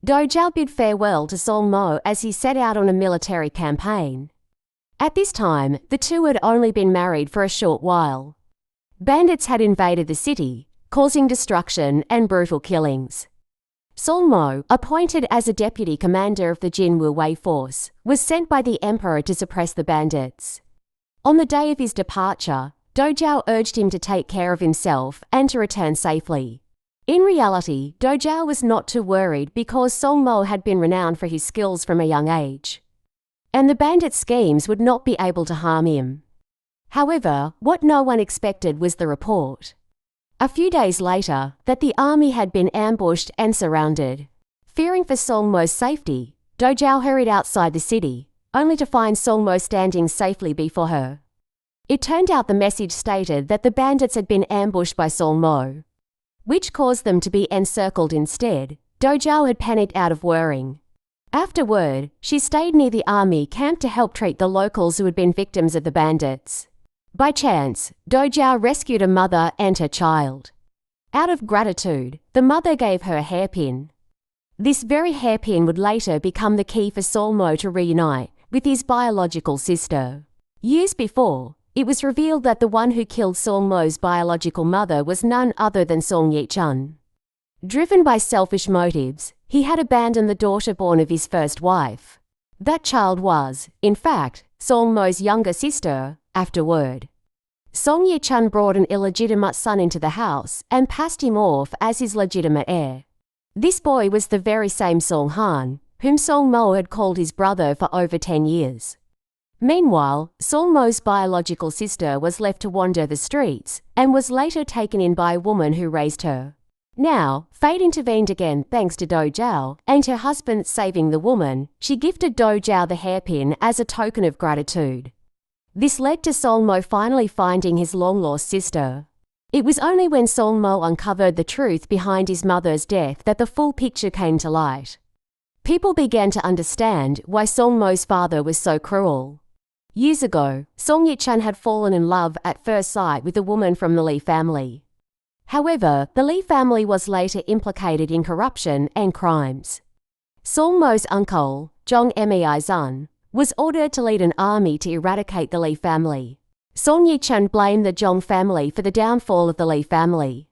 Dou Zhao bid farewell to Song Mo as he set out on a military campaign. At this time, the two had only been married for a short while. Bandits had invaded the city, causing destruction and brutal killings. Song Mo, appointed as a deputy commander of the Jin Wu Wei force, was sent by the emperor to suppress the bandits. On the day of his departure, Dou Zhao urged him to take care of himself and to return safely. In reality, Dou Zhao was not too worried because Song Mo had been renowned for his skills from a young age, and the bandit schemes would not be able to harm him. However, what no one expected was the report, a few days later, that the army had been ambushed and surrounded. Fearing for Song Mo's safety, Dou Zhao hurried outside the city, only to find Song Mo standing safely before her. It turned out the message stated that the bandits had been ambushed by Song Mo, which caused them to be encircled instead. Dou Zhao had panicked out of worrying. Afterward, she stayed near the army camp to help treat the locals who had been victims of the bandits. By chance, Dou Zhao rescued a mother and her child. Out of gratitude, the mother gave her a hairpin. This very hairpin would later become the key for Song Mo to reunite with his biological sister. Years before, it was revealed that the one who killed Song Mo's biological mother was none other than Song Yichun. Driven by selfish motives, he had abandoned the daughter born of his first wife. That child was, in fact, Song Mo's younger sister. Afterward, Song Yichun brought an illegitimate son into the house and passed him off as his legitimate heir. This boy was the very same Song Han, whom Song Mo had called his brother for over 10 years. Meanwhile, Song Mo's biological sister was left to wander the streets and was later taken in by a woman who raised her. Now, fate intervened again thanks to Dou Zhao and her husband saving the woman. She gifted Dou Zhao the hairpin as a token of gratitude. This led to Song Mo finally finding his long-lost sister. It was only when Song Mo uncovered the truth behind his mother's death that the full picture came to light. People began to understand why Song Mo's father was so cruel. Years ago, Song Yichun had fallen in love at first sight with a woman from the Li family. However, the Li family was later implicated in corruption and crimes. Song Mo's uncle, Zhong Meizun, was ordered to lead an army to eradicate the Li family. Song Yichun blamed the Zhong family for the downfall of the Li family.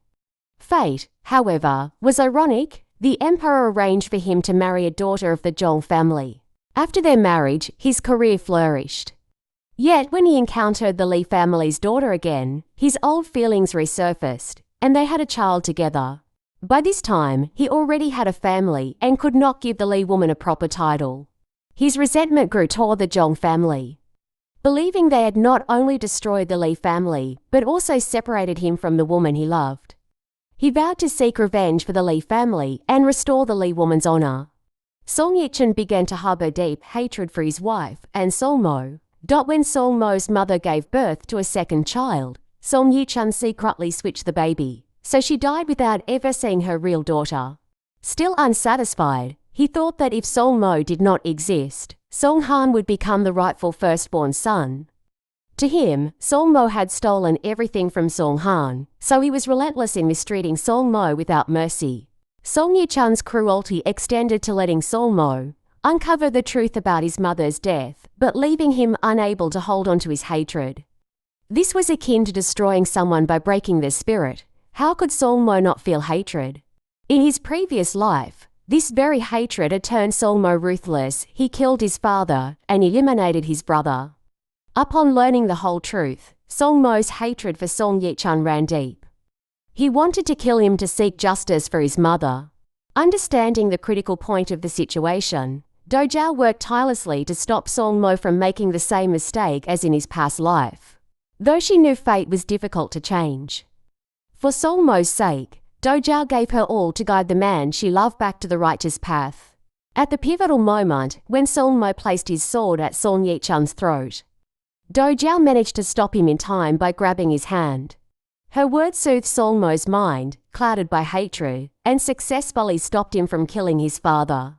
Fate, however, was ironic. The emperor arranged for him to marry a daughter of the Zhong family. After their marriage, his career flourished. Yet when he encountered the Li family's daughter again, his old feelings resurfaced, and they had a child together. By this time, he already had a family and could not give the Li woman a proper title. His resentment grew toward the Zhong family. Believing they had not only destroyed the Li family, but also separated him from the woman he loved, he vowed to seek revenge for the Li family and restore the Li woman's honor. Song Yichun began to harbor deep hatred for his wife and Song Mo. When Song Mo's mother gave birth to a second child, Song Yichun secretly switched the baby, so she died without ever seeing her real daughter. Still unsatisfied, he thought that if Song Mo did not exist, Song Han would become the rightful firstborn son. To him, Song Mo had stolen everything from Song Han, so he was relentless in mistreating Song Mo without mercy. Song Yichun's cruelty extended to letting Song Mo uncover the truth about his mother's death, but leaving him unable to hold on to his hatred. This was akin to destroying someone by breaking their spirit. How could Song Mo not feel hatred? In his previous life, this very hatred had turned Song Mo ruthless. He killed his father and eliminated his brother. Upon learning the whole truth, Song Mo's hatred for Song Yichun ran deep. He wanted to kill him to seek justice for his mother. Understanding the critical point of the situation, Dou Zhao worked tirelessly to stop Song Mo from making the same mistake as in his past life, though she knew fate was difficult to change. For Song Mo's sake, Dou Zhao gave her all to guide the man she loved back to the righteous path. At the pivotal moment when Song Mo placed his sword at Song Yichun's throat, Dou Zhao managed to stop him in time by grabbing his hand. Her words soothed Song Mo's mind, clouded by hatred, and successfully stopped him from killing his father.